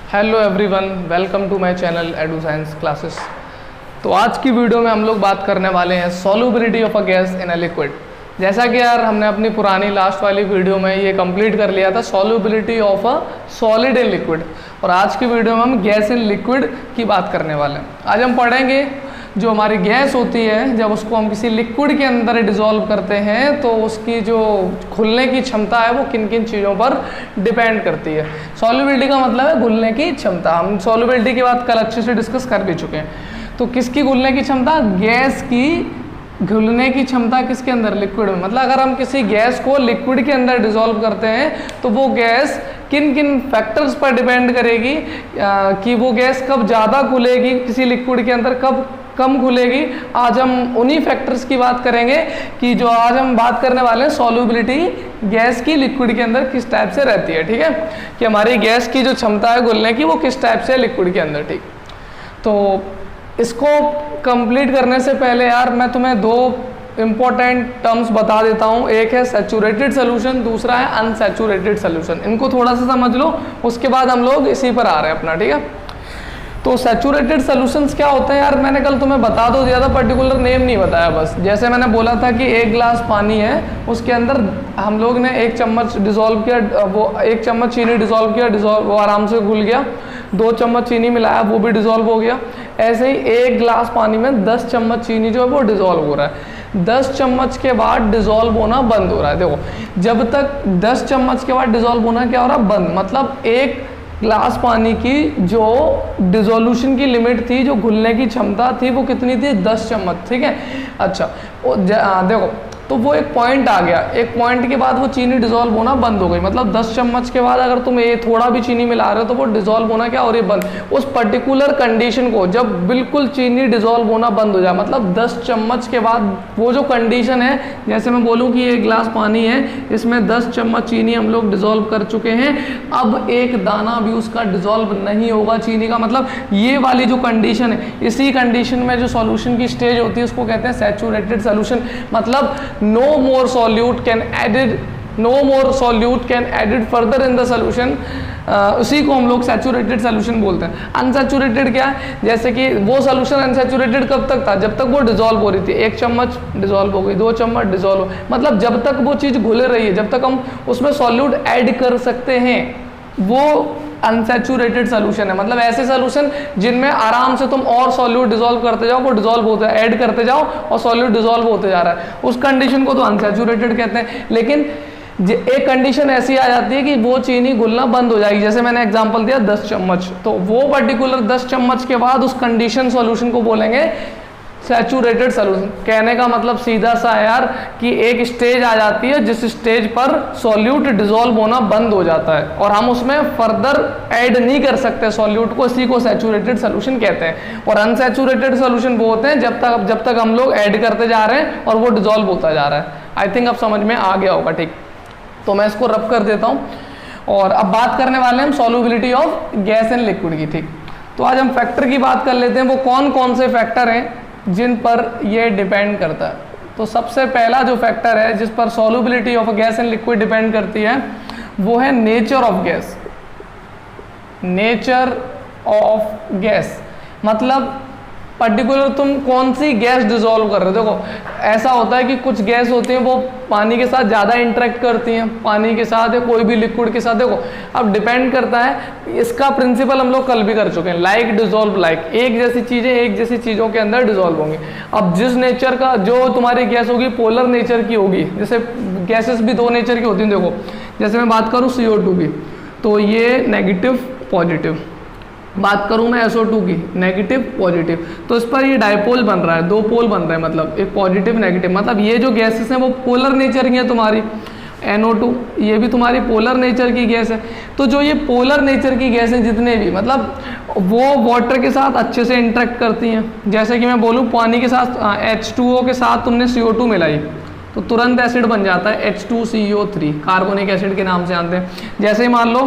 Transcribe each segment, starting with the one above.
Hello everyone, welcome to my channel Edu Science Classes. तो आज की वीडियो में हम लोग बात करने वाले हैं solubility of a gas in a liquid. जैसा कि यार हमने अपनी पुरानी लास्ट वाली वीडियो में ये कंप्लीट कर लिया था solubility of a solid in liquid, और आज की वीडियो में हम गैस इन लिक्विड की बात करने वाले हैं। आज हम पढ़ेंगे जो हमारी गैस होती है, जब उसको हम किसी लिक्विड के अंदर डिसॉल्व करते हैं तो उसकी जो घुलने की क्षमता है वो किन किन चीज़ों पर डिपेंड करती है। सॉल्युबिलिटी का मतलब है घुलने की क्षमता। हम सॉल्युबिलिटी की बात कल अच्छे से डिस्कस कर भी चुके हैं। तो किसकी घुलने की क्षमता? गैस की घुलने की क्षमता किसके अंदर? लिक्विड में। मतलब अगर हम किसी गैस को लिक्विड के अंदर डिसॉल्व करते हैं तो वो गैस किन किन फैक्टर्स पर डिपेंड करेगी कि वो गैस कब ज़्यादा घुलेगी किसी लिक्विड के अंदर, कब कम घुलेगी। आज हम उन्हीं फैक्टर्स की बात करेंगे कि जो आज हम बात करने वाले हैं सॉल्युबिलिटी गैस की लिक्विड के अंदर किस टाइप से रहती है। ठीक है, कि हमारी गैस की जो क्षमता है घुलने की वो किस टाइप से है लिक्विड के अंदर। ठीक, तो इसको कंप्लीट करने से पहले यार मैं तुम्हें दो इंपॉर्टेंट टर्म्स बता देता हूँ। एक है सैचुरेटेड सोल्यूशन, दूसरा है अनसैचुरेटेड सोल्यूशन। इनको थोड़ा सा समझ लो, उसके बाद हम लोग इसी पर आ रहे हैं अपना। ठीक है, तो सैचुरेटेड सोल्यूशंस क्या होते हैं यार? मैंने कल तुम्हें बता दो दिया था, पर्टिकुलर नेम नहीं बताया। बस जैसे मैंने बोला था कि एक गिलास पानी है, उसके अंदर हम लोग ने 1 चम्मच डिसॉल्व किया, वो 1 चम्मच चीनी डिसॉल्व किया, वो आराम से घुल गया। 2 चम्मच चीनी मिलाया, वो भी डिसॉल्व हो गया। ऐसे ही 1 गिलास पानी में 10 चम्मच चीनी जो है वो डिसॉल्व हो रहा है। 10 चम्मच के बाद डिसॉल्व होना बंद हो रहा है। देखो, जब तक 10 चम्मच के बाद डिसॉल्व होना क्या हो रहा है? बंद। मतलब एक ग्लास पानी की जो डिसोल्यूशन की लिमिट थी, जो घुलने की क्षमता थी, वो कितनी थी? 10 चम्मच। ठीक है, अच्छा देखो, तो वो एक पॉइंट आ गया। एक पॉइंट के बाद वो चीनी डिसॉल्व होना बंद हो गई। मतलब 10 चम्मच के बाद अगर तुम ये थोड़ा भी चीनी मिला रहे हो तो वो डिसॉल्व होना क्या हो रही है? बंद। उस पर्टिकुलर कंडीशन को जब बिल्कुल चीनी डिसॉल्व होना बंद हो जाए, मतलब 10 चम्मच के बाद वो जो कंडीशन है, जैसे मैं बोलूँ कि एक गिलास पानी है, इसमें 10 चम्मच चीनी हम लोग डिसॉल्व कर चुके हैं, अब एक दाना भी उसका डिसॉल्व नहीं होगा चीनी का। मतलब ये वाली जो कंडीशन है, इसी कंडीशन में जो सॉल्यूशन की स्टेज होती है उसको कहते हैं सैचुरेटेड सॉल्यूशन। मतलब no more solute can added further in the solution। उसी को हम लोग सैचुरेटेड सोल्यूशन बोलते हैं। अनसैचुरेटेड क्या है? जैसे कि वो सोल्यूशन अनसैचुरेटेड कब तक था? जब तक वो डिसॉल्व हो रही थी। 1 चम्मच डिसॉल्व हो गई, 2 चम्मच डिसॉल्व हो, मतलब जब तक वो चीज़ घुल रही है, जब तक हम उसमें सॉल्यूट ऐड कर सकते हैं, वो अनसैचुरेटेड सोल्यूशन है। मतलब ऐसे सोल्यूशन जिनमें आराम से तुम और सॉल्यूट डिसॉल्व करते जाओ, वो डिसॉल्व होता है, ऐड करते जाओ और सॉल्यूट डिसॉल्व होते जा रहा है, उस कंडीशन को तो अनसैचुरेटेड कहते हैं। लेकिन एक कंडीशन ऐसी आ जाती है कि वो चीनी घुलना बंद हो जाएगी। जैसे मैंने एग्जांपल दिया 10 चम्मच, तो वो पर्टिकुलर 10 चम्मच के बाद उस कंडीशन सॉल्यूशन को बोलेंगे सैचुरेटेड सोल्यूशन। कहने का मतलब सीधा सा है यार कि एक स्टेज आ जाती है जिस स्टेज पर सॉल्यूट डिसॉल्व होना बंद हो जाता है और हम उसमें फर्दर ऐड नहीं कर सकते सॉल्यूट को, इसी को सैचुरेटेड सोल्यूशन कहते हैं। और अनसैचुरेटेड सोल्यूशन वो होते हैं जब तक हम लोग ऐड करते जा रहे हैं और वो डिसॉल्व होता जा रहा है। आई थिंक अब समझ में आ गया होगा। ठीक, तो मैं इसको रब कर देता हूँ और अब बात करने वाले हैं हम solubility of gas and liquid की। ठीक, तो आज हम फैक्टर की बात कर लेते हैं। वो कौन कौन से फैक्टर हैं जिन पर ये डिपेंड करता है? तो सबसे पहला जो फैक्टर है जिस पर solubility of gas and liquid depend करती है वो है nature of gas. Nature of gas मतलब पर्टिकुलर तुम कौन सी गैस डिसॉल्व कर रहे हो। देखो, ऐसा होता है कि कुछ गैस होती हैं वो पानी के साथ ज़्यादा इंटरेक्ट करती हैं, पानी के साथ या कोई भी लिक्विड के साथ। देखो, अब डिपेंड करता है, इसका प्रिंसिपल हम लोग कल भी कर चुके हैं, लाइक डिसॉल्व लाइक। एक जैसी चीज़ें एक जैसी चीज़ों के अंदर डिसॉल्व होंगी। अब जिस नेचर का जो तुम्हारी गैस होगी पोलर नेचर की होगी। जैसे गैसेस भी 2 नेचर की होती हैं। देखो, जैसे मैं बात करूँ CO2 की, तो ये नेगेटिव पॉजिटिव। बात करूं मैं SO2 की, नेगेटिव पॉजिटिव, तो इस पर ये डायपोल बन रहा है, 2 पोल बन रहे हैं, मतलब एक पॉजिटिव नेगेटिव। मतलब ये जो गैसेस हैं वो पोलर नेचर की हैं तुम्हारी। NO2 ये भी तुम्हारी पोलर नेचर की गैस है। तो जो ये पोलर नेचर की गैस हैं जितने भी, मतलब वो वाटर के साथ अच्छे से इंटरेक्ट करती हैं। जैसे कि मैं बोलूँ पानी के साथ H2O के साथ तुमने CO2 मिलाई तो तुरंत एसिड बन जाता है H2CO3, कार्बोनिक एसिड के नाम से जानते हैं। जैसे ही मान लो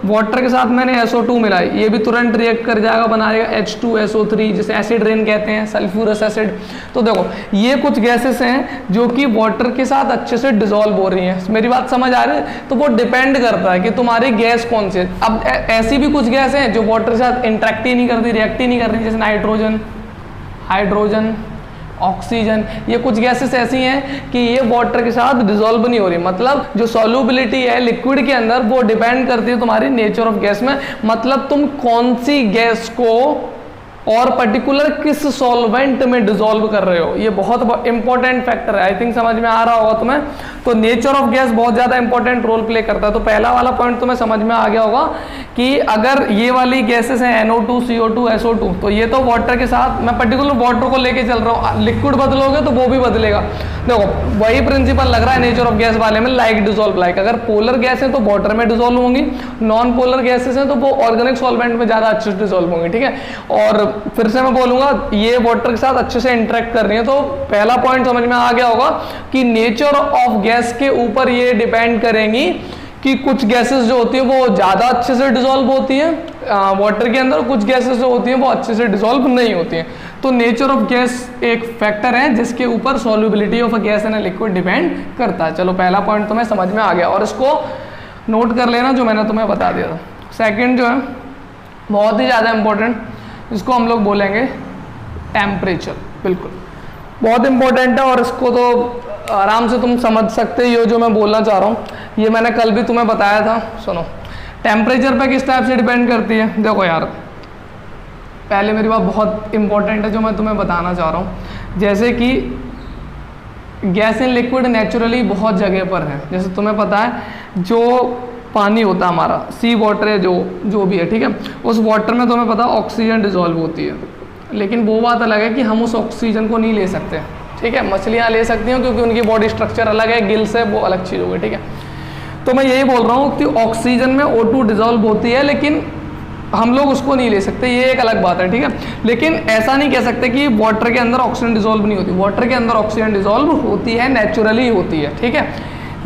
वाटर के साथ मैंने SO2 मिलाई, ये भी तुरंत रिएक्ट कर जाएगा, बनाएगा H2SO3 जिसे एसिड रेन कहते हैं, सल्फ्यूरस एसिड। तो देखो ये कुछ गैसेस हैं जो कि वाटर के साथ अच्छे से डिसॉल्व हो रही हैं। मेरी बात समझ आ रही है? तो वो डिपेंड करता है कि तुम्हारी गैस कौन सी है। अब ऐसी भी कुछ गैस हैं जो वाटर के साथ इंटरेक्ट ही नहीं करती, रिएक्ट ही नहीं कर रही, जैसे नाइट्रोजन, हाइड्रोजन, ऑक्सीजन। ये कुछ गैसेस ऐसी हैं कि ये वाटर के साथ डिसॉल्व नहीं हो रही। मतलब जो सॉल्युबिलिटी है लिक्विड के अंदर वो डिपेंड करती है तुम्हारी नेचर ऑफ गैस में, मतलब तुम कौन सी गैस को और पर्टिकुलर किस सॉल्वेंट में डिसॉल्व कर रहे हो। ये बहुत इंपॉर्टेंट फैक्टर है। आई थिंक समझ में आ रहा होगा तुम्हें। तो नेचर ऑफ गैस बहुत ज़्यादा इंपॉर्टेंट रोल प्ले करता है। तो पहला वाला पॉइंट तुम्हें समझ में आ गया होगा कि अगर ये वाली गैसेस हैं NO2, CO2, SO2, तो ये तो वाटर के साथ, मैं पर्टिकुलर वाटर को लेके चल रहा हूँ, लिक्विड बदलोगे तो वो भी बदलेगा। देखो वही प्रिंसिपल लग रहा है नेचर ऑफ गैस वाले में, लाइक डिसॉल्व लाइक। अगर पोलर गैस है तो वाटर में डिसॉल्व होंगी, नॉन पोलर गैसेस हैं तो वो ऑर्गेनिक सॉल्वेंट में ज़्यादा अच्छे से डिसॉल्व होंगी, ठीक है। और फिर से मैं बोलूंगा ये वाटर के साथ अच्छे से इंटरेक्ट कर रही है। तो पहला पॉइंट समझ में आ गया होगा कि नेचर ऑफ गैस के ऊपर ये डिपेंड करेंगी कि कुछ गैसेस जो होती है वो ज़्यादा अच्छे से डिसॉल्व होती हैं वाटर के अंदर, कुछ गैसेस जो होती हैं वो अच्छे से डिसॉल्व नहीं होती हैं। तो नेचर ऑफ गैस एक फैक्टर है जिसके ऊपर solubility of a gas in a liquid depend करता है। चलो पहला पॉइंट तुम्हें समझ में आ गया और इसको नोट कर लेना जो मैंने तुम्हें बता दिया था। सेकेंड जो है बहुत ही ज़्यादा इंपॉर्टेंट, इसको हम लोग बोलेंगे टेम्परेचर। बिल्कुल बहुत इंपॉर्टेंट है और इसको तो आराम से तुम समझ सकते हो जो मैं बोलना चाह रहा हूँ। ये मैंने कल भी तुम्हें बताया था। सुनो, टेम्परेचर पे किस टाइप से डिपेंड करती है। देखो यार, पहले मेरी बात बहुत इंपॉर्टेंट है जो मैं तुम्हें बताना चाह रहा हूँ। जैसे कि गैस इन लिक्विड नेचुरली बहुत जगह पर है। जैसे तुम्हें पता है जो पानी होता है हमारा, सी वाटर है जो भी है, ठीक है, उस वाटर में तुम्हें पता है ऑक्सीजन डिसॉल्व होती है। लेकिन वो बात अलग है कि हम उस ऑक्सीजन को नहीं ले सकते, ठीक है। मछलियाँ ले सकती हैं क्योंकि उनकी बॉडी स्ट्रक्चर अलग है, गिल से वो अलग चीज़ होगी, ठीक है। तो मैं यही बोल रहा हूँ कि ऑक्सीजन में O2 डिसॉल्व होती है लेकिन हम लोग उसको नहीं ले सकते, ये एक अलग बात है, ठीक है। लेकिन ऐसा नहीं कह सकते कि वाटर के अंदर ऑक्सीजन डिसॉल्व नहीं होती। वाटर के अंदर ऑक्सीजन डिसॉल्व होती है, नेचुरली होती है, ठीक है।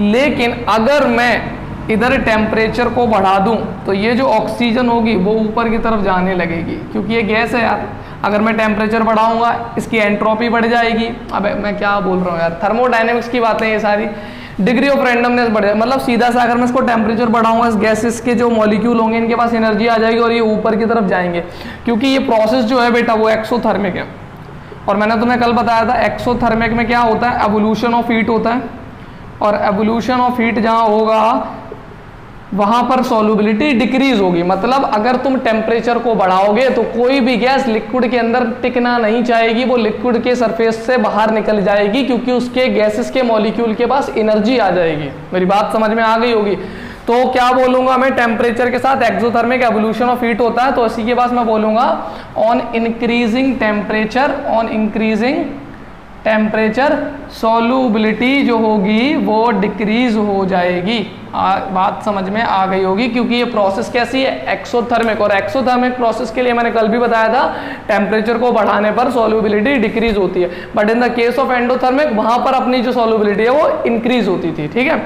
लेकिन अगर मैं इधर टेम्परेचर को बढ़ा दूं तो ये जो ऑक्सीजन होगी वो ऊपर की तरफ जाने लगेगी, क्योंकि ये गैस है यार। अगर मैं टेम्परेचर बढ़ाऊंगा इसकी एंट्रोपी बढ़ जाएगी। अब मैं क्या बोल रहा हूँ यार, थर्मोडायनेमिक्स की बातें ये सारी। डिग्री ऑफ रैंडमनेस बढ़ जाए, मतलब सीधा सा अगर मैं इसको टेम्परेचर बढ़ाऊंगा, इस गैसेस के जो मॉलिक्यूल होंगे इनके पास एनर्जी आ जाएगी और ये ऊपर की तरफ जाएंगे, क्योंकि ये प्रोसेस जो है बेटा वो एक्सोथर्मिक है। और मैंने तुम्हें कल बताया था एक्सोथर्मिक में क्या होता है, एवोल्यूशन ऑफ हीट होता है। और एवोल्यूशन ऑफ हीट जहाँ होगा वहां पर सॉल्युबिलिटी डिक्रीज होगी। मतलब अगर तुम टेम्परेचर को बढ़ाओगे तो कोई भी गैस लिक्विड के अंदर टिकना नहीं चाहेगी, वो लिक्विड के सरफेस से बाहर निकल जाएगी, क्योंकि उसके गैसेस के मॉलिक्यूल के पास एनर्जी आ जाएगी। मेरी बात समझ में आ गई होगी। तो क्या बोलूंगा मैं, टेम्परेचर के साथ एक्सोथर्मिक एवोल्यूशन ऑफ हीट होता है, तो इसी के पास मैं बोलूंगा on increasing temperature, on increasing temperature solubility जो होगी वो डिक्रीज हो जाएगी। बात समझ में आ गई होगी, क्योंकि ये प्रोसेस कैसी है, एक्सोथर्मिक। और एक्सोथर्मिक प्रोसेस के लिए मैंने कल भी बताया था टेम्परेचर को बढ़ाने पर सॉल्युबिलिटी डिक्रीज होती है, but in the case of endothermic वहां पर अपनी जो सॉल्युबिलिटी है वो इंक्रीज होती थी, ठीक है।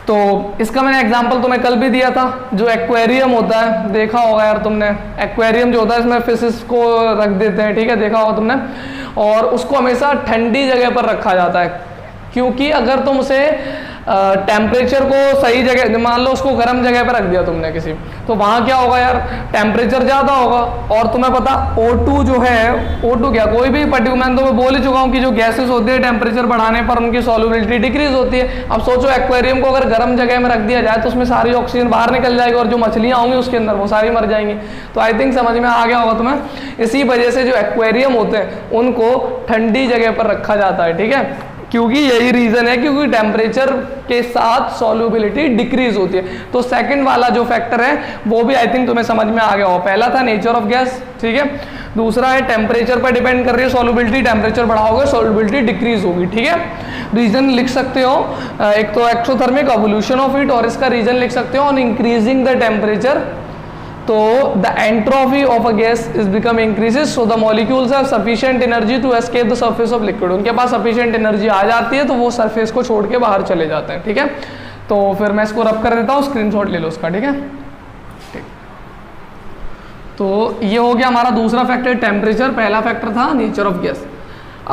तो इसका मैंने एग्जांपल तुम्हें कल भी दिया था। जो एक्वेरियम होता है, देखा होगा यार तुमने, एक्वेरियम जो होता है इसमें फिशेस को रख देते हैं, ठीक है, देखा होगा तुमने। और उसको हमेशा ठंडी जगह पर रखा जाता है, क्योंकि अगर तुम उसे टेम्परेचर को सही जगह, मान लो उसको गर्म जगह पर रख दिया तुमने किसी, तो वहाँ क्या होगा यार, टेम्परेचर ज़्यादा होगा। और तुम्हें पता O2 जो है, O2 क्या, कोई भी पर्टिकुलर, मैं तुम्हें बोल ही चुका हूँ कि जो गैसेस होती है टेम्परेचर बढ़ाने पर उनकी सॉल्युबिलिटी डिक्रीज होती है। अब सोचो एक्वेरियम को अगर गर्म जगह में रख दिया जाए तो उसमें सारी ऑक्सीजन बाहर निकल जाएगी और जो मछलियाँ होंगी उसके अंदर वो सारी मर जाएंगी। तो आई थिंक समझ में आ गया होगा तुम्हें। इसी वजह से जो एक्वेरियम होते हैं उनको ठंडी जगह पर रखा जाता है, ठीक है, क्योंकि यही रीजन है, क्योंकि टेम्परेचर के साथ सॉल्युबिलिटी डिक्रीज होती है। तो सेकंड वाला जो फैक्टर है वो भी आई थिंक तुम्हें समझ में आ गया हो। पहला था नेचर ऑफ गैस, ठीक है, दूसरा है टेम्परेचर पर डिपेंड कर रही है सॉल्युबिलिटी, टेम्परेचर बढ़ाओगे सॉल्युबिलिटी डिक्रीज होगी, ठीक है। रीजन लिख सकते हो, एक तो एक्सोथर्मिक एवोल्यूशन ऑफ हीट, और इसका रीजन लिख सकते हो ऑन इंक्रीजिंग द टेम्परेचर। तो the entropy of a gas is become increases, so the molecules have sufficient energy to escape the surface of liquid. उनके पास सफिशिएंट एनर्जी आ जाती है तो वो सरफेस को छोड़ के बाहर चले जाते हैं, ठीक है। तो फिर मैं इसको रब कर देता हूँ, स्क्रीनशॉट ले लो उसका, ठीक है। तो ये हो गया हमारा दूसरा फैक्टर टेम्परेचर, पहला फैक्टर था नेचर ऑफ गैस।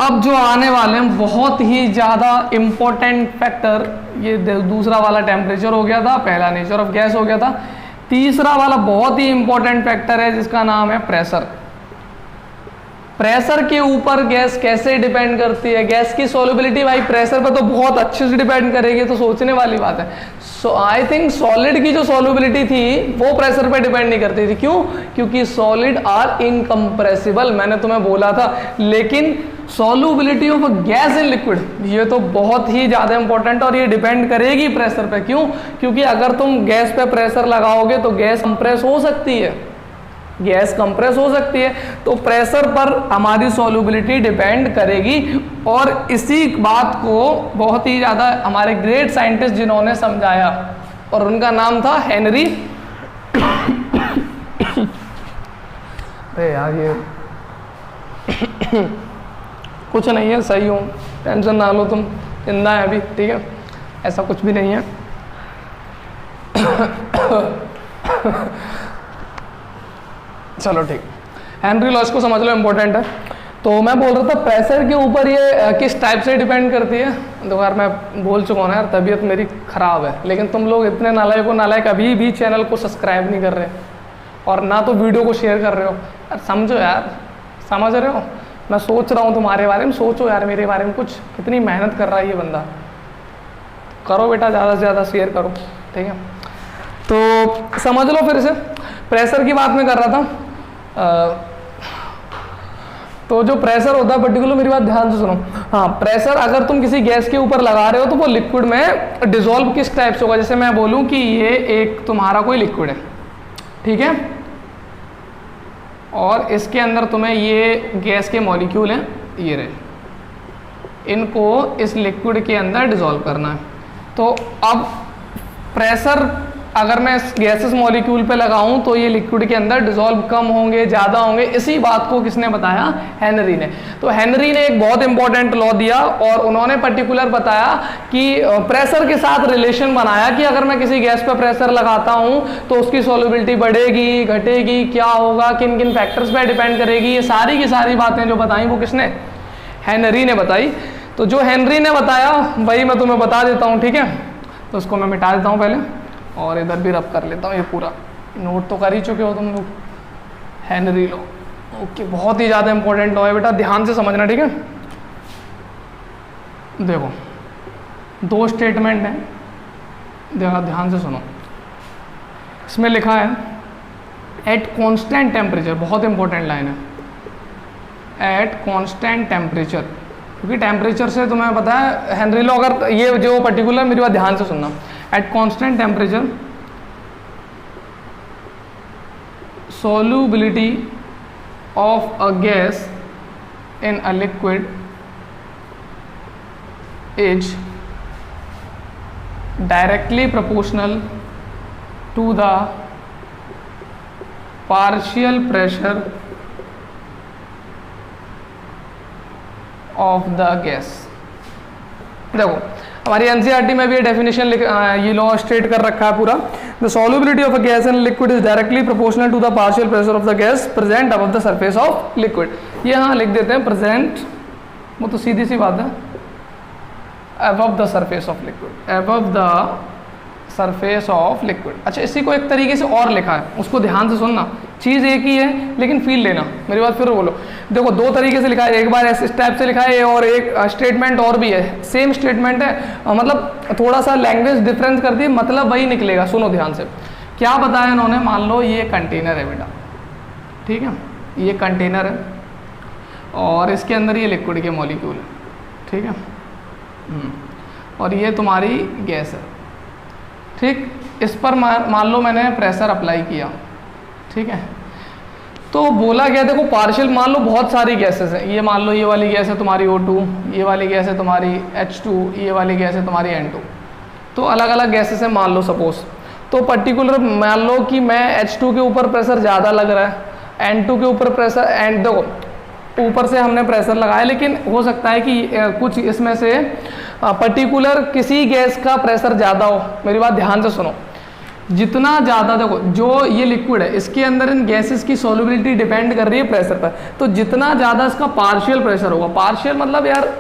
अब जो आने वाले हैं बहुत ही ज़्यादा इम्पोर्टेंट फैक्टर, ये दूसरा वाला टेम्परेचर हो गया था, पहला नेचर ऑफ गैस हो गया था। तीसरा वाला बहुत ही इंपॉर्टेंट फैक्टर है जिसका नाम है प्रेशर। प्रेशर के ऊपर गैस कैसे डिपेंड करती है, गैस की सॉल्युबिलिटी भाई प्रेशर पर तो बहुत अच्छे से डिपेंड करेगी, तो सोचने वाली बात है। सो आई थिंक सॉलिड की जो सॉल्युबिलिटी थी वो प्रेशर पे डिपेंड नहीं करती थी। क्यों? क्योंकि सॉलिड आर इनकम्प्रेसिबल, मैंने तुम्हें बोला था। लेकिन solubility of gas in liquid ये तो बहुत ही ज़्यादा इंपॉर्टेंट, और ये डिपेंड करेगी प्रेशर पे। क्यों? क्योंकि अगर तुम गैस पे प्रेशर लगाओगे तो गैस कंप्रेस हो सकती है, गैस कंप्रेस हो सकती है, तो प्रेशर पर हमारी सॉल्युबिलिटी डिपेंड करेगी। और इसी बात को बहुत ही ज़्यादा हमारे ग्रेट साइंटिस्ट जिन्होंने समझाया, और उनका नाम था हेनरी अरे यार ये कुछ नहीं है, सही हूँ, टेंशन ना लो तुम, जिंदा है अभी, ठीक है, ऐसा कुछ भी नहीं है। चलो ठीक, हेनरी लॉस को समझ लो, इम्पोर्टेंट है। तो मैं बोल रहा था प्रेशर के ऊपर ये किस टाइप से डिपेंड करती है। दो बार मैं बोल चुका हूँ यार, तबीयत मेरी ख़राब है, लेकिन तुम लोग इतने नालायक अभी भी चैनल को सब्सक्राइब नहीं कर रहे, और ना तो वीडियो को शेयर कर रहे हो। यार समझो यार, समझ रहे हो, मैं सोच रहा हूँ तुम्हारे बारे में, सोचो यार मेरे बारे में कुछ, कितनी मेहनत कर रहा है ये बंदा। करो बेटा, ज़्यादा से ज़्यादा शेयर करो, ठीक है। तो समझ लो फिर से, प्रेशर की बात मैं कर रहा था। तो जो प्रेशर होता है पर्टिकुलर, मेरी बात ध्यान से सुनो। हाँ, प्रेशर अगर तुम किसी गैस के ऊपर लगा रहे हो तो वो लिक्विड में डिसॉल्व किस टाइप से होगा। जैसे मैं बोलूँ कि ये एक तुम्हारा कोई लिक्विड है, ठीक है, और इसके अंदर तुम्हें ये गैस के मॉलिक्यूल हैं, ये रहे, इनको इस लिक्विड के अंदर डिसॉल्व करना है। तो अब प्रेशर अगर मैं इस गैसेस मॉलिक्यूल पे लगाऊं तो ये लिक्विड के अंदर डिसॉल्व कम होंगे, ज़्यादा होंगे। इसी बात को किसने बताया? हेनरी ने। तो हेनरी ने एक बहुत इंपॉर्टेंट लॉ दिया, और उन्होंने पर्टिकुलर बताया कि प्रेशर के साथ रिलेशन बनाया कि अगर मैं किसी गैस पे प्रेशर लगाता हूं तो उसकी सॉल्युबिलिटी बढ़ेगी, घटेगी, क्या होगा, किन किन फैक्टर्स पे डिपेंड करेगी। ये सारी की सारी बातें जो बताई वो किसने? हेनरी ने बताई। तो जो हेनरी ने बताया वही मैं तुम्हें बता देता हूँ, ठीक है। तो उसको मैं मिटा देता हूँ पहले, और इधर भी रब कर लेता हूँ। ये पूरा नोट तो कर ही चुके हो तुम लोग। हेनरी लॉ, ओके, बहुत ही ज़्यादा इंपॉर्टेंट लॉ है बेटा, ध्यान से समझना, ठीक है। देखो दो स्टेटमेंट हैं, देखो ध्यान से सुनो। इसमें लिखा है एट कांस्टेंट टेम्परेचर, बहुत इंपॉर्टेंट लाइन है, एट कांस्टेंट टेम्परेचर, क्योंकि टेम्परेचर से तुम्हें पता है हेनरी लॉ, अगर ये जो पर्टिकुलर, मेरी बात ध्यान से सुनना, at constant temperature solubility of a gas in a liquid is directly proportional to the partial pressure of the gas। देखो हमारी एनसीईआरटी में भी ये डेफिनेशन ये लॉ स्टेट कर रखा है पूरा। The solubility of a gas in liquid is directly proportional to the partial pressure of the gas present above the surface of liquid. ये हाँ लिख देते हैं प्रेजेंट, वो तो सीधी सी बात है, above the surface of liquid, above the surface of liquid. अच्छा, इसी को एक तरीके से और लिखा है, उसको ध्यान से सुनना, चीज़ एक ही है लेकिन फील लेना, मेरी बात फिर बोलो। देखो दो तरीके से लिखा है, एक बार इस टाइप से लिखा है और एक स्टेटमेंट और भी है, सेम स्टेटमेंट है, मतलब थोड़ा सा लैंग्वेज डिफरेंस कर दी, मतलब वही निकलेगा। सुनो ध्यान से, क्या बताया इन्होंने, मान लो ये कंटेनर है बेटा, ठीक है, ये कंटेनर है और इसके अंदर ये लिक्विड के मॉलिक्यूल है, ठीक है, और ये तुम्हारी गैस है, ठीक। इस पर मान लो मैंने प्रेशर अप्लाई किया, ठीक है, तो बोला गया, देखो पार्शियल, मान लो बहुत सारी गैसेस हैं, ये लो ये वाली गैस है तुम्हारी O2, ये वाली गैस है तुम्हारी H2, ये वाली गैस है तुम्हारी N2, तो अलग अलग गैसेस हैं मान लो सपोज। तो पर्टिकुलर मान लो कि मैं H2 के ऊपर प्रेशर ज़्यादा लग रहा है, N2 के ऊपर प्रेशर, एंड देखो ऊपर से हमने प्रेशर लगाया, लेकिन हो सकता है कि कुछ इसमें से पर्टिकुलर किसी गैस का प्रेशर ज़्यादा हो। मेरी बात ध्यान से सुनो, जितना ज़्यादा, देखो जो ये लिक्विड है इसके अंदर इन गैसेस की सॉल्युबिलिटी डिपेंड कर रही है प्रेशर पर, तो जितना ज़्यादा इसका पार्शियल प्रेशर होगा, पार्शियल मतलब यार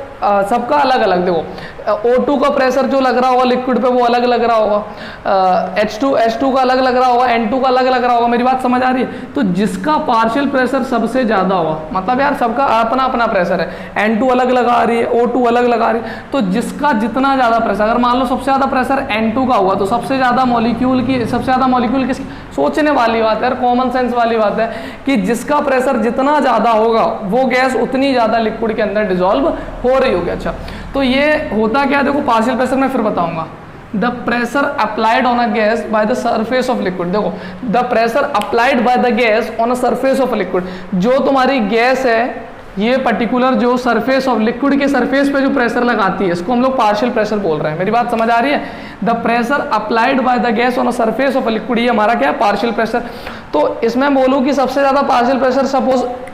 सबका अलग अलग, देखो O2 का प्रेशर जो लग रहा होगा लिक्विड पे वो अलग लग रहा होगा, H2 का अलग लग रहा होगा, N2 का अलग लग रहा होगा, मेरी बात समझ आ रही है। तो जिसका पार्शियल प्रेशर सबसे ज़्यादा होगा, मतलब यार सबका अपना अपना प्रेशर है, N2 अलग लगा रही है, O2 अलग लगा रही है, तो जिसका जितना ज़्यादा प्रेशर, अगर मान लो सबसे ज़्यादा प्रेशर N2 का हुआ तो सबसे ज़्यादा मॉलिक्यूल किस, सोचने वाली बात है यार, कॉमन सेंस वाली बात है कि जिसका प्रेशर जितना ज़्यादा होगा वो गैस उतनी ज़्यादा लिक्विड के अंदर डिजॉल्व हो रही होगी। अच्छा, तो ये होता क्या है, देखो पार्शियल प्रेशर मैं फिर बताऊंगा। The pressure applied on a gas by the surface of liquid, देखो the pressure applied by the gas on a surface of liquid, जो तुम्हारी गैस है ये पर्टिकुलर जो सरफेस ऑफ लिक्विड के सरफेस पे जो प्रेशर लगाती है इसको हम लोग पार्शियल प्रेशर बोल रहे हैं। मेरी बात समझ आ रही है? The pressure applied by the gas on a surface of liquid, ये हमारा क्या है, पार्शियल प्रेशर। तो इसमें बोलूँ कि सबसे ज़्यादा पार्शियल प्रेशर,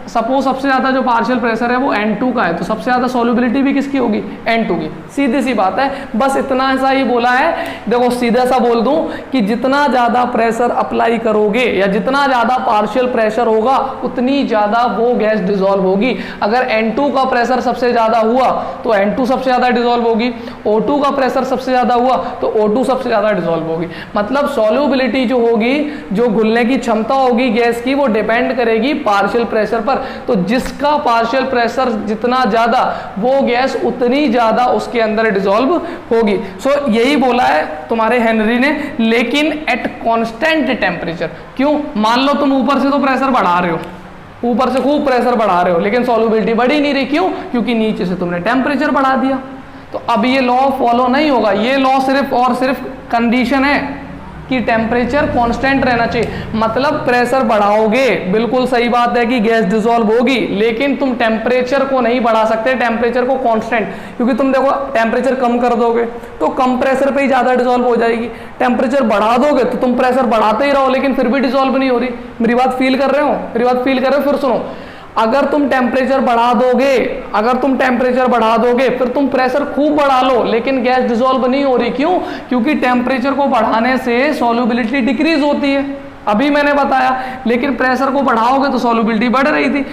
सपोज सबसे ज़्यादा जो पार्शियल प्रेशर है वो N2 का है, तो सबसे ज़्यादा सॉल्युबिलिटी भी किसकी होगी, N2 की। सीधी सी बात है, बस इतना ऐसा ही बोला है। देखो सीधा सा बोल दूं कि जितना ज़्यादा प्रेशर अप्लाई करोगे या जितना ज़्यादा पार्शियल प्रेशर होगा उतनी ज़्यादा वो गैस डिजॉल्व होगी। अगर N2 का प्रेशर सबसे ज़्यादा हुआ तो N2 सबसे ज़्यादा डिजॉल्व होगी, O2 का प्रेशर सबसे ज़्यादा हुआ तो O2 सबसे ज़्यादा डिजॉल्व होगी। मतलब सॉल्युबिलिटी जो होगी, जो घुलने की क्षमता होगी गैस की, वो डिपेंड करेगी पार्शियल प्रेशर पर। तो जिसका पार्शियल प्रेशर जितना ज़्यादा वो गैस उतनी ज़्यादा उसके अंदर डिजॉल्व होगी। सो यही बोला है तुम्हारे हेनरी ने, लेकिन एट कॉन्स्टेंट टेम्परेचर। क्यों? मान लो तुम ऊपर से तो प्रेशर बढ़ा रहे हो, ऊपर से खूब प्रेशर बढ़ा रहे हो, लेकिन सॉल्युबिलिटी बढ़ी नहीं रही। क्यों? क्योंकि नीचे से तुमने टेम्परेचर बढ़ा दिया। तो अब ये लॉ फॉलो नहीं होगा। ये लॉ सिर्फ और सिर्फ कंडीशन है कि टेम्परेचर कांस्टेंट रहना चाहिए। मतलब प्रेशर बढ़ाओगे, बिल्कुल सही बात है कि गैस डिसॉल्व होगी, लेकिन तुम टेम्परेचर को नहीं बढ़ा सकते, टेम्परेचर को कांस्टेंट। क्योंकि तुम देखो टेम्परेचर कम कर दोगे तो कम प्रेशर पे ही ज़्यादा डिसॉल्व हो जाएगी, टेम्परेचर बढ़ा दोगे तो तुम प्रेशर बढ़ाते ही रहो लेकिन फिर भी डिसॉल्व नहीं हो रही। मेरी बात फील कर रहे हो? मेरी बात फील कर रहे हो? फिर सुनो, अगर तुम टेम्परेचर बढ़ा दोगे फिर तुम प्रेशर खूब बढ़ा लो लेकिन गैस डिसॉल्व नहीं हो रही। क्यों? क्योंकि टेम्परेचर को बढ़ाने से सॉल्युबिलिटी डिक्रीज होती है, अभी मैंने बताया, लेकिन प्रेशर को बढ़ाओगे तो सॉल्युबिलिटी बढ़ रही थी।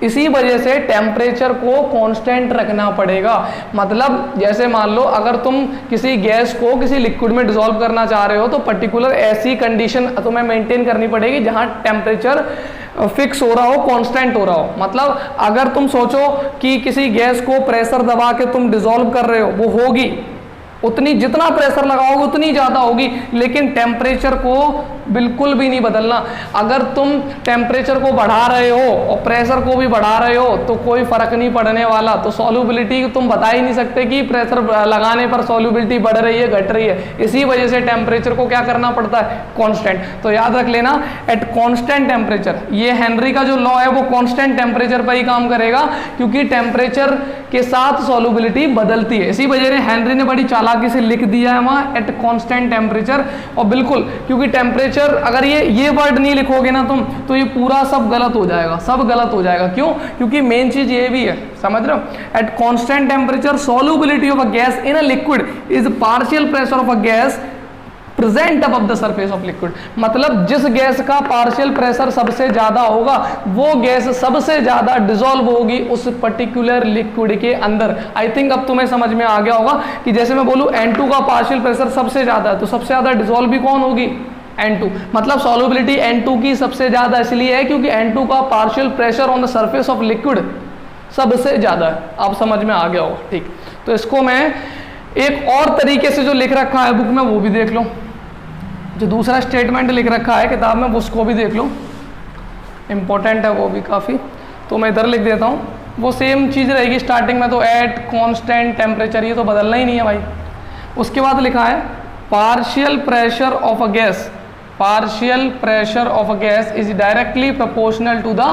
इसी वजह से टेम्परेचर को कांस्टेंट रखना पड़ेगा। मतलब जैसे मान लो अगर तुम किसी गैस को किसी लिक्विड में डिसॉल्व करना चाह रहे हो तो पर्टिकुलर ऐसी कंडीशन तुम्हें मेंटेन करनी पड़ेगी जहां टेम्परेचर फिक्स हो रहा हो, कांस्टेंट हो रहा हो। मतलब अगर तुम सोचो कि किसी गैस को प्रेशर दबा के तुम डिसॉल्व कर रहे हो, वो होगी उतनी, जितना प्रेशर लगाओगे उतनी ज़्यादा होगी, लेकिन टेम्परेचर को बिल्कुल भी नहीं बदलना। अगर तुम टेम्परेचर को बढ़ा रहे हो और प्रेशर को भी बढ़ा रहे हो तो कोई फर्क नहीं पड़ने वाला। तो सॉल्युबिलिटी तुम बता ही नहीं सकते कि प्रेशर लगाने पर सॉल्युबिलिटी बढ़ रही है घट रही है। इसी वजह से टेम्परेचर को क्या करना पड़ता है, कांस्टेंट। तो याद रख लेना, एट कांस्टेंट टेम्परेचर, ये हेनरी का जो लॉ है वो कांस्टेंट टेम्परेचर पर ही काम करेगा, क्योंकि टेम्परेचर के साथ सॉल्युबिलिटी बदलती है। इसी वजह से हेनरी ने बड़ी चालाकी से लिख दिया है वहां एट कांस्टेंट टेम्परेचर। और बिल्कुल, क्योंकि टेम्परेचर अगर ये वर्ड नहीं लिखोगे ना तुम तो ये पूरा सब गलत हो जाएगा, सब गलत हो जाएगा। क्यों? क्योंकि मेन चीज ये भी है, समझ रहे हो? At constant temperature solubility of a gas in a liquid is partial pressure of a gas present above the surface of liquid. मतलब जिस गैस का पार्शियल प्रेशर सबसे ज्यादा होगा वो गैस सबसे ज्यादा डिसॉल्व होगी उस पर्टिकुलर लिक्विड के अंदर। आई थिंक अब तुम्हें समझ में आ गया होगा कि जैसे मैं बोलूं N2 का पार्शियल प्रेशर सबसे ज्यादा है तो सबसे ज्यादा डिसॉल्व भी कौन होगी, N2। मतलब सॉल्युबिलिटी N2 की सबसे ज्यादा इसलिए है क्योंकि N2 का partial pressure on the surface of liquid सबसे ज्यादा है। आप समझ में आ गया होगा, ठीक। तो इसको मैं एक और तरीके से जो लिख रखा है बुक में वो भी देख लो, जो दूसरा स्टेटमेंट लिख रखा है किताब में उसको भी देख लो, इंपॉर्टेंट है वो भी काफ़ी। तो मैं इधर लिख देता हूँ, वो सेम चीज़ रहेगी स्टार्टिंग में, तो एट कांस्टेंट टेम्परेचर, ये तो बदलना ही नहीं है भाई। उसके बाद लिखा है partial pressure of a gas, partial pressure of a gas is directly proportional to the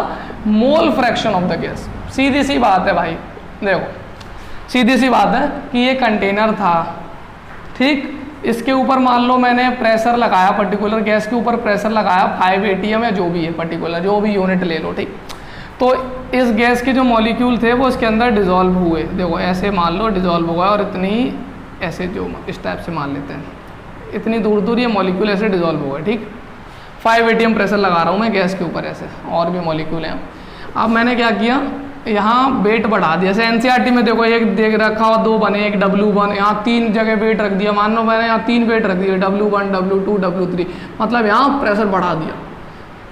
mole fraction of the gas. सीधी सी बात है भाई, देखो सीधी सी बात है कि ये कंटेनर था, ठीक, इसके ऊपर मान लो मैंने प्रेशर लगाया, पर्टिकुलर गैस के ऊपर प्रेशर लगाया 5 ATM या जो भी है, पर्टिकुलर जो भी यूनिट ले लो, ठीक। तो इस गैस के जो मॉलिक्यूल थे वो इसके अंदर डिसॉल्व हुए, देखो ऐसे मान लो डिसॉल्व हुआ और इतनी ऐसे जो इस टाइप से मान लेते हैं, इतनी दूर दूर ये मॉलिक्यूल ऐसे डिजोल्व होगा, ठीक। 5 atm प्रेशर लगा रहा हूँ मैं गैस के ऊपर, ऐसे और भी मॉलिक्यूल हैं। अब मैंने क्या किया, यहाँ वेट बढ़ा दिया। जैसे एनसीईआरटी में देखो एक देख रखा हुआ 2 बने, एक W1, यहाँ 3 जगह वेट रख दिया। मान लो मैंने यहाँ 3 वेट रख दिए, W1, W2, W3, मतलब यहाँ प्रेशर बढ़ा दिया।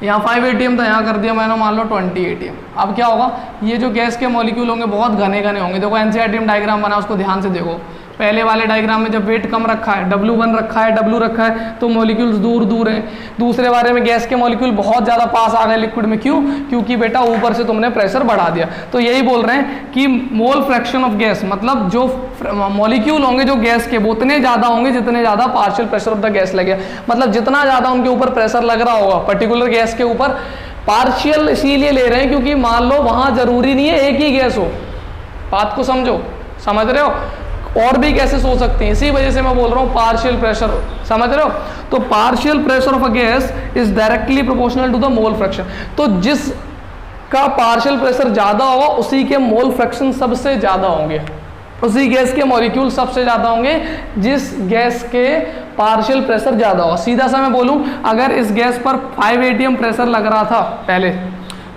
यहाँ 5 atm था, यहाँ कर दिया मैंने मान लो 20 atm। अब क्या होगा, ये जो गैस के मॉलिक्यूल होंगे बहुत घने घने होंगे। देखो एनसीईआरटी में डायग्राम बना, उसको ध्यान से देखो। पहले वाले डायग्राम में जब वेट कम रखा है, W1 रखा है, W रखा है, तो मॉलिक्यूल्स दूर दूर हैं। दूसरे बारे में गैस के मॉलिक्यूल बहुत ज़्यादा पास आ गए लिक्विड में। क्यों? क्योंकि बेटा ऊपर से तुमने प्रेशर बढ़ा दिया। तो यही बोल रहे हैं कि मोल फ्रैक्शन ऑफ गैस, मतलब जो मॉलिक्यूल होंगे जो गैस के, वो उतने ज़्यादा होंगे जितने ज़्यादा partial pressure of the gas लगे। मतलब जितना ज़्यादा उनके ऊपर प्रेशर लग रहा होगा पर्टिकुलर गैस के ऊपर, पार्शियल इसीलिए ले रहे हैं क्योंकि मान लो वहाँ ज़रूरी नहीं है एक ही गैस हो। बात को समझो, समझ रहे हो? और भी गैसेस हो सकती हैं, इसी वजह से मैं बोल रहा हूँ पार्शियल प्रेशर, समझ रहे हो? तो partial pressure of a gas is directly proportional to the mole fraction. तो जिसका पार्शियल प्रेशर ज़्यादा होगा उसी के मोल फ्रैक्शन सबसे ज़्यादा होंगे, उसी गैस के मॉलिक्यूल सबसे ज़्यादा होंगे जिस गैस के पार्शियल प्रेशर ज़्यादा होगा। सीधा सा मैं बोलूँ, अगर इस गैस पर 5 atm प्रेशर लग रहा था पहले,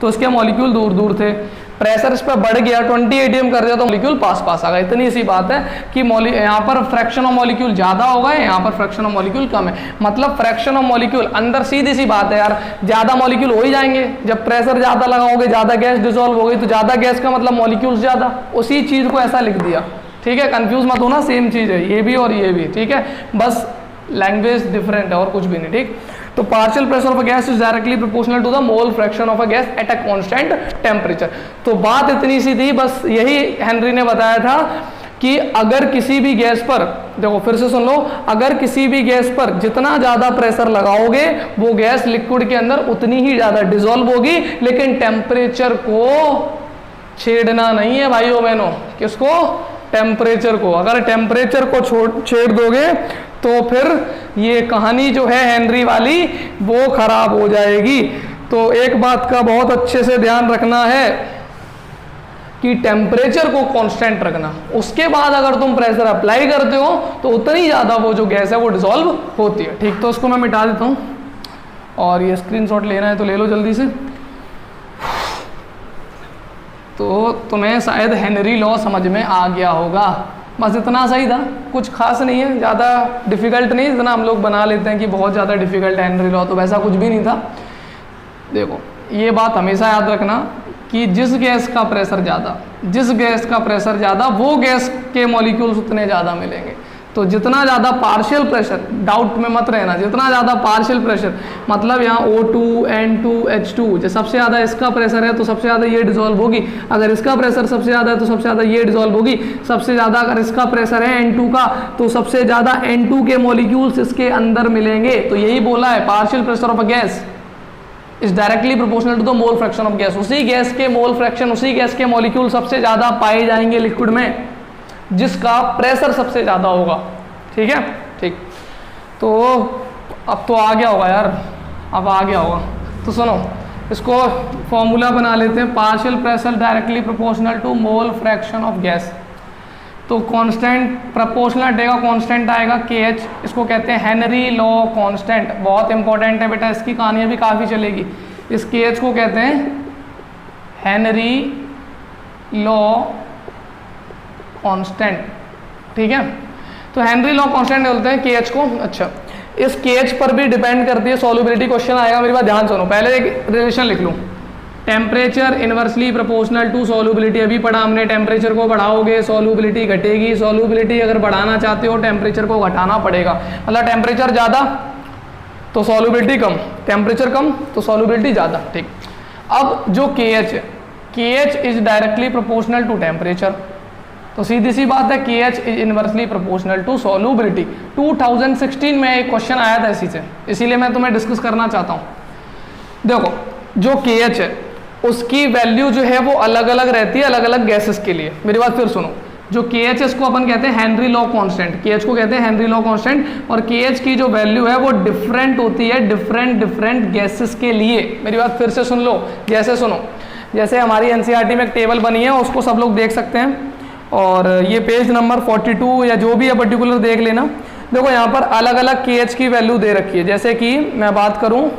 तो इसके मॉलिक्यूल दूर दूर थे। प्रेशर इस पर बढ़ गया, 20 atm कर दिया तो मॉलिक्यूल पास पास आ गया। इतनी सी बात है कि यहाँ पर फ्रैक्शन ऑफ मॉलिक्यूल ज़्यादा होगा, यहाँ पर फ्रैक्शन ऑफ मॉलिक्यूल कम है। मतलब फ्रैक्शन ऑफ मॉलिक्यूल अंदर, सीधी सी बात है यार, ज़्यादा मॉलिक्यूल हो ही जाएंगे। जब प्रेशर ज़्यादा लगाओगे, ज़्यादा गैस डिसॉल्व हो गई, तो ज़्यादा गैस का मतलब मॉलिक्यूल्स ज़्यादा। उसी चीज़ को ऐसा लिख दिया, ठीक है? कंफ्यूज मत होना, सेम चीज़ है ये भी और ये भी, ठीक है? बस लैंग्वेज डिफरेंट है और कुछ भी नहीं, ठीक। तो partial pressure of a gas is directly proportional to the mole fraction of a gas at a constant temperature. तो बात इतनी सी थी, बस यही हेनरी ने बताया था कि अगर किसी भी गैस पर, देखो फिर से सुन लो, अगर किसी भी गैस पर जितना ज़्यादा प्रेशर लगाओगे वो गैस लिक्विड के अंदर उतनी ही ज़्यादा डिसॉल्व होगी, लेकिन टेम्परेचर को छेड़ना नहीं है भाइयों बहनों। किसको? टेम्परेचर को। अगर टेम्परेचर को छेड़ दोगे तो फिर ये कहानी जो है हेनरी वाली वो खराब हो जाएगी। तो एक बात का बहुत अच्छे से ध्यान रखना है कि टेम्परेचर को कांस्टेंट रखना, उसके बाद अगर तुम प्रेशर अप्लाई करते हो तो उतनी ज़्यादा वो जो गैस है वो डिसॉल्व होती है, ठीक। तो उसको मैं मिटा देता हूँ, और ये स्क्रीनशॉट लेना है तो ले लो जल्दी से। तो तुम्हें शायद हेनरी लॉ समझ में आ गया होगा, बस इतना सही था, कुछ खास नहीं है, ज़्यादा डिफ़िकल्ट नहीं। जितना हम लोग बना लेते हैं कि बहुत ज़्यादा डिफ़िकल्ट है हेनरी लॉ, तो वैसा कुछ भी नहीं था। देखो ये बात हमेशा याद रखना कि जिस गैस का प्रेशर ज़्यादा, वो गैस के मॉलिक्यूल्स उतने ज़्यादा मिलेंगे। तो जितना ज़्यादा पार्शियल प्रेशर, डाउट में मत रहना, जितना ज़्यादा पार्शियल प्रेशर, मतलब यहाँ O2, N2, H2, जो सबसे ज़्यादा इसका प्रेशर है तो सबसे ज़्यादा ये डिसॉल्व होगी। अगर इसका प्रेशर सबसे ज़्यादा है तो सबसे ज़्यादा ये डिसॉल्व होगी। सबसे ज़्यादा अगर इसका प्रेशर है N2 का, तो सबसे ज़्यादा N2 के मॉलिक्यूल्स इसके अंदर मिलेंगे। तो यही बोला है, partial pressure of a gas is directly proportional to the mole fraction of gas. उसी गैस के मोल फ्रैक्शन, उसी गैस के मॉलिक्यूल सबसे ज़्यादा पाए जाएंगे लिक्विड में जिसका प्रेशर सबसे ज़्यादा होगा, ठीक है? ठीक। तो अब तो आ गया होगा यार, अब आ गया होगा। तो सुनो, इसको फॉर्मूला बना लेते हैं। Partial pressure directly proportional to mole fraction of gas. तो कांस्टेंट प्रोपोर्शनल हटेगा, कांस्टेंट आएगा KH। इसको कहते हैं हेनरी लॉ कांस्टेंट। बहुत इंपॉर्टेंट है बेटा, इसकी कहानियाँ भी काफ़ी चलेगी। इस KH को कहते हैं हेनरी लॉ कांस्टेंट, ठीक है? तो हेनरी लॉ कांस्टेंट बोलते हैं KH को। अच्छा, इस KH पर भी डिपेंड करती है सॉल्युबिलिटी। क्वेश्चन आएगा, मेरी बात ध्यान सुनो। पहले एक रिलेशन लिख लूँ, temperature inversely proportional to solubility. अभी पढ़ा हमने, टेम्परेचर को बढ़ाओगे सॉल्युबिलिटी घटेगी। सॉल्युबिलिटी अगर बढ़ाना चाहते हो टेम्परेचर को घटाना पड़ेगा। मतलब टेम्परेचर ज़्यादा तो सॉल्युबिलिटी कम, टेम्परेचर कम तो सॉल्युबिलिटी ज़्यादा, ठीक। अब जो KH है, KH is directly proportional to temperature. तो सीधी सी बात है, KH is inversely proportional to solubility. 2016 में एक क्वेश्चन आया था इसी से, इसीलिए मैं तुम्हें डिस्कस करना चाहता हूँ। देखो जो KH है उसकी वैल्यू जो है वो अलग अलग रहती है अलग अलग गैसेस के लिए। मेरी बात फिर सुनो, जो KH है इसको अपन कहते हैं हेनरी लॉ कांस्टेंट। KH को कहते हैं हेनरी लॉ कांस्टेंट, और KH की जो वैल्यू है वो डिफरेंट होती है डिफरेंट गैसेस के लिए। मेरी बात फिर से सुन लो, जैसे सुनो, जैसे हमारी NCERT में एक टेबल बनी है, उसको सब लोग देख सकते हैं, और ये पेज नंबर 42 या जो भी है पर्टिकुलर देख लेना। देखो यहाँ पर अलग अलग KH की वैल्यू दे रखी है। जैसे कि मैं बात करूँ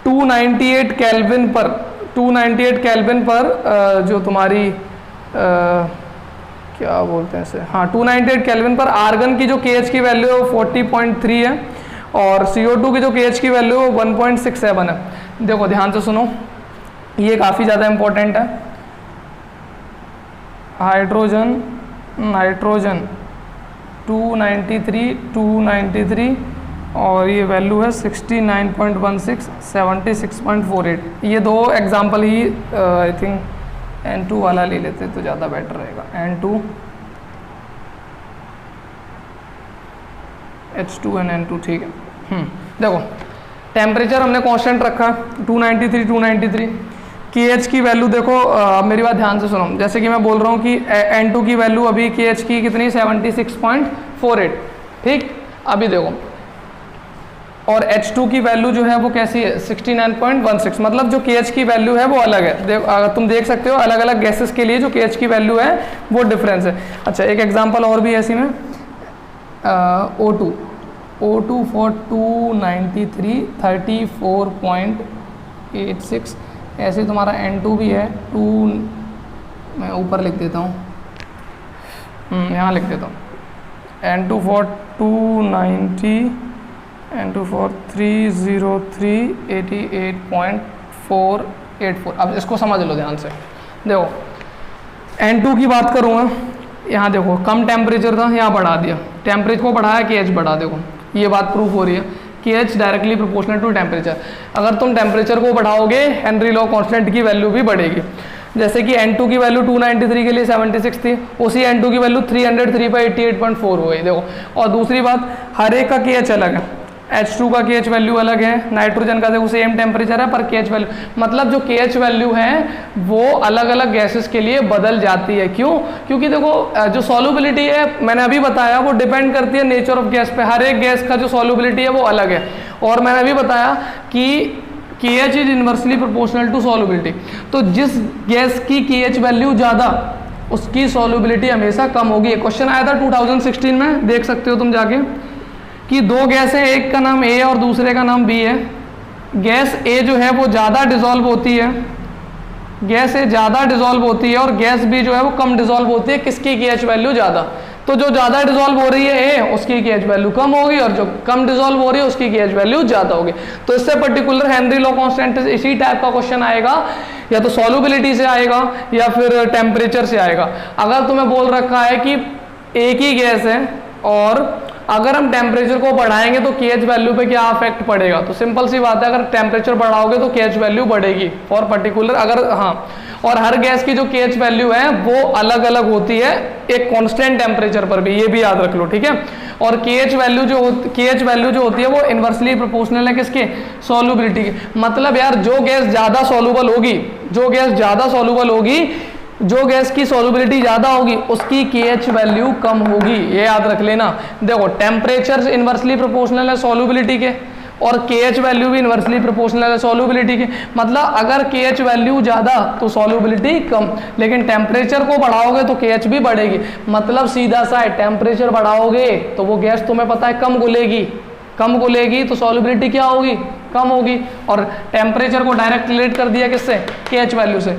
298 केल्विन पर, 298 केल्विन पर जो तुम्हारी क्या बोलते हैं इसे, हाँ 298 केल्विन पर आर्गन की जो KH की वैल्यू है वो 40.3 है और CO2 की जो KH की वैल्यू है 1.67 है। देखो ध्यान से सुनो, ये काफ़ी ज़्यादा इम्पोर्टेंट है। हाइड्रोजन नाइट्रोजन 293 और ये वैल्यू है 69.16 76.48। ये दो example he I think N2 वाला ले लेते तो ज़्यादा बेटर रहेगा। N2 H2 एंड N2, ठीक है। देखो टेम्परेचर हमने कांस्टेंट रखा 293 KH की वैल्यू देखो, मेरी बात ध्यान से सुनो। जैसे कि मैं बोल रहा हूँ कि N2 की वैल्यू अभी KH की कितनी 76.48, ठीक। अभी देखो और H2 की वैल्यू जो है वो कैसी है 69.16, मतलब जो KH की वैल्यू है वो अलग है। तुम देख सकते हो अलग अलग गैसेस के लिए जो KH की वैल्यू है वो डिफरेंस है। अच्छा एक एग्जांपल और भी ऐसी में O2 फॉर 293 34.86, ऐसे तुम्हारा N2 भी है 2, मैं ऊपर लिख देता हूँ, यहाँ लिख देता हूँ N2 फॉर 290 N2 फॉर 303 88.484। अब इसको समझ लो ध्यान से। देखो N2 की बात करूँगा, यहाँ देखो कम टेम्परेचर था, यहाँ बढ़ा दिया, टेम्परेचर को बढ़ाया KH बढ़ा, देखो ये बात प्रूफ हो रही है। KH directly proportional to temperature. अगर तुम टेम्परेचर को बढ़ाओगे हेनरी लॉ कांस्टेंट की वैल्यू भी बढ़ेगी। जैसे कि N2 की वैल्यू 293 के लिए 76 थी, उसी N2 की वैल्यू 303 पर 88.4 हो गई। देखो और दूसरी बात, हर एक का KH अलग है। H2 का KH वैल्यू अलग है, नाइट्रोजन का देखो सेम टेम्परेचर है पर KH वैल्यू, मतलब जो KH वैल्यू है वो अलग अलग गैसेस के लिए बदल जाती है। क्यों? क्योंकि देखो जो सॉल्युबिलिटी है मैंने अभी बताया वो डिपेंड करती है नेचर ऑफ गैस पे। हर एक गैस का जो सॉल्युबिलिटी है वो अलग है। और मैंने अभी बताया कि KH is inversely proportional to solubility. तो जिस गैस की KH वैल्यू ज़्यादा उसकी सॉल्युबिलिटी हमेशा कम होगी। क्वेश्चन आया था 2016 में, देख सकते हो तुम जाके, कि दो गैस है, एक का नाम A और दूसरे का नाम B है। गैस A जो है वो ज़्यादा डिसॉल्व होती है, गैस A ज़्यादा डिसॉल्व होती है और गैस B जो है वो कम डिसॉल्व होती है। किसकी KH वैल्यू ज़्यादा? तो जो ज़्यादा डिसॉल्व हो रही है A, उसकी KH वैल्यू कम होगी और जो कम डिसॉल्व हो रही है उसकी KH वैल्यू ज़्यादा होगी। तो इससे पर्टिकुलर हेनरी लॉ कांस्टेंट इसी टाइप का क्वेश्चन आएगा, या तो सॉल्युबिलिटी से आएगा या फिर टेम्परेचर से आएगा। अगर तुम्हें बोल रखा है कि एक ही गैस है और अगर हम टेम्परेचर को बढ़ाएंगे तो KH वैल्यू पे क्या इफेक्ट पड़ेगा, तो सिंपल सी बात है, अगर टेम्परेचर बढ़ाओगे तो KH वैल्यू बढ़ेगी फॉर पर्टिकुलर। अगर हाँ, और हर गैस की जो KH वैल्यू है वो अलग अलग होती है एक कांस्टेंट टेम्परेचर पर भी, ये भी याद रख लो, ठीक है। और KH वैल्यू जो होती है वो इनवर्सली प्रोपोर्शनल है किसके? सॉल्युबिलिटी की। मतलब यार जो गैस ज़्यादा सॉल्युबल होगी, जो गैस की सॉल्युबिलिटी ज़्यादा होगी उसकी KH वैल्यू कम होगी, ये याद रख लेना। देखो टेम्परेचर इनवर्सली प्रोपोर्शनल है सॉल्युबिलिटी के और KH वैल्यू भी इनवर्सली प्रोपोर्शनल है सॉल्युबिलिटी के। मतलब अगर KH वैल्यू ज़्यादा तो सॉल्युबिलिटी कम, लेकिन टेम्परेचर को बढ़ाओगे तो KH भी बढ़ेगी। मतलब सीधा सा है, टेम्परेचर बढ़ाओगे तो वो गैस तुम्हें पता है कम घुलेगी तो सॉल्युबिलिटी क्या होगी? कम होगी। और टेम्परेचर को डायरेक्ट रिलेट कर दिया किससे? KH वैल्यू से।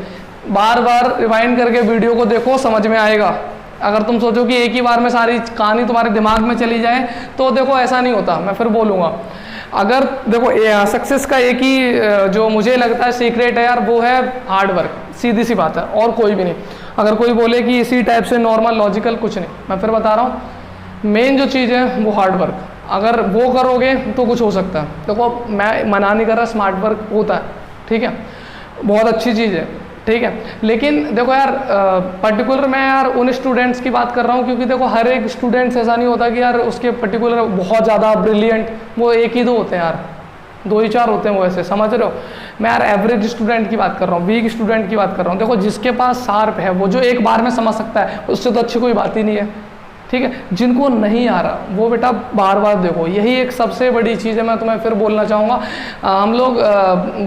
बार बार रिवाइंड करके वीडियो को देखो, समझ में आएगा। अगर तुम सोचो कि एक ही बार में सारी कहानी तुम्हारे दिमाग में चली जाए तो देखो ऐसा नहीं होता, मैं फिर बोलूँगा। अगर देखो सक्सेस का एक ही जो मुझे लगता है सीक्रेट है यार, वो है हार्ड वर्क। सीधी सी बात है, और कोई भी नहीं। अगर कोई बोले कि इसी टाइप से नॉर्मल लॉजिकल, कुछ नहीं, मैं फिर बता रहा हूँ, मेन जो चीज़ है वो हार्ड वर्क। अगर वो करोगे तो कुछ हो सकता है। देखो मैं मना नहीं कर रहा, स्मार्ट वर्क होता है, ठीक है, बहुत अच्छी चीज़ है, ठीक है। लेकिन देखो यार पर्टिकुलर मैं यार उन स्टूडेंट्स की बात कर रहा हूँ, क्योंकि देखो हर एक स्टूडेंट्स ऐसा नहीं होता कि यार उसके पर्टिकुलर बहुत ज़्यादा ब्रिलियंट, वो एक ही दो होते हैं यार, 2 ही 4 होते हैं वो, ऐसे समझ रहे हो। मैं यार एवरेज स्टूडेंट की बात कर रहा हूँ, वीक स्टूडेंट की बात कर रहा हूँ। देखो जिसके पास शार्प है, वो जो एक बार में समझ सकता है, उससे तो अच्छी कोई बात ही नहीं है, ठीक है। जिनको नहीं आ रहा वो बेटा बार बार देखो, यही एक सबसे बड़ी चीज़ है। मैं तुम्हें फिर बोलना चाहूँगा, हम लोग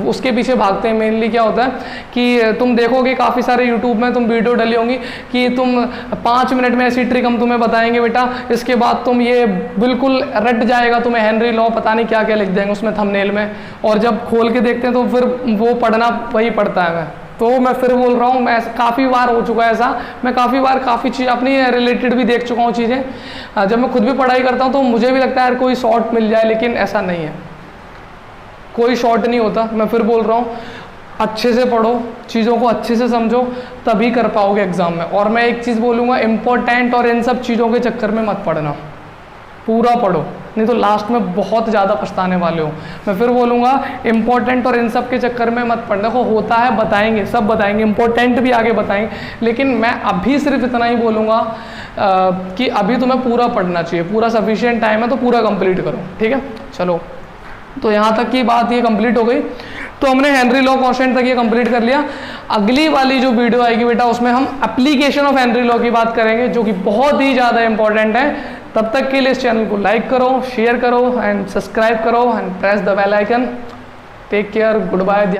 उसके पीछे भागते हैं। मेनली क्या होता है कि तुम देखोगे काफ़ी सारे यूट्यूब में तुम वीडियो डली होंगी कि तुम 5 मिनट में ऐसी ट्रिक हम तुम्हें बताएंगे बेटा, इसके बाद तुम ये बिल्कुल रट जाएगा, तुम्हें हेनरी लॉ पता नहीं क्या क्या लिख देंगे उसमें थंबनेल में, और जब खोल के देखते हैं तो फिर वो पढ़ना वही पड़ता है। मैं फिर बोल रहा हूँ, मैं काफ़ी बार हो चुका है ऐसा, मैं काफ़ी बार काफ़ी चीज़ अपनी रिलेटेड भी देख चुका हूँ चीज़ें। जब मैं खुद भी पढ़ाई करता हूँ तो मुझे भी लगता है यार कोई शॉर्ट मिल जाए, लेकिन ऐसा नहीं है, कोई शॉर्ट नहीं होता। मैं फिर बोल रहा हूँ, अच्छे से पढ़ो, चीज़ों को अच्छे से समझो, तभी कर पाओगे एग्ज़ाम में। और मैं एक चीज़ बोलूँगा, इम्पोर्टेंट और इन सब चीज़ों के चक्कर में मत पढ़ना, पूरा पढ़ो, नहीं तो लास्ट में बहुत ज़्यादा पछताने वाले हो। मैं फिर बोलूँगा, इंपॉर्टेंट और इन सब के चक्कर में मत पढ़ना। देखो होता है, बताएंगे, सब बताएंगे, इंपॉर्टेंट भी आगे बताएंगे, लेकिन मैं अभी सिर्फ इतना ही बोलूँगा कि अभी तुम्हें पूरा पढ़ना चाहिए, पूरा सफिशिएंट टाइम है तो पूरा कंप्लीट करो, ठीक है। चलो, तो यहाँ तक की बात ये कंप्लीट हो गई। तो हमने हेनरी लॉ कॉन्स्टेंट तक ये कंप्लीट कर लिया। अगली वाली जो वीडियो आएगी बेटा, उसमें हम एप्लीकेशन ऑफ हेनरी लॉ की बात करेंगे, जो कि बहुत ही ज़्यादा इंपॉर्टेंट है। तब तक के लिए इस चैनल को लाइक करो, शेयर करो एंड सब्सक्राइब करो and press the bell icon. Take care, good bye.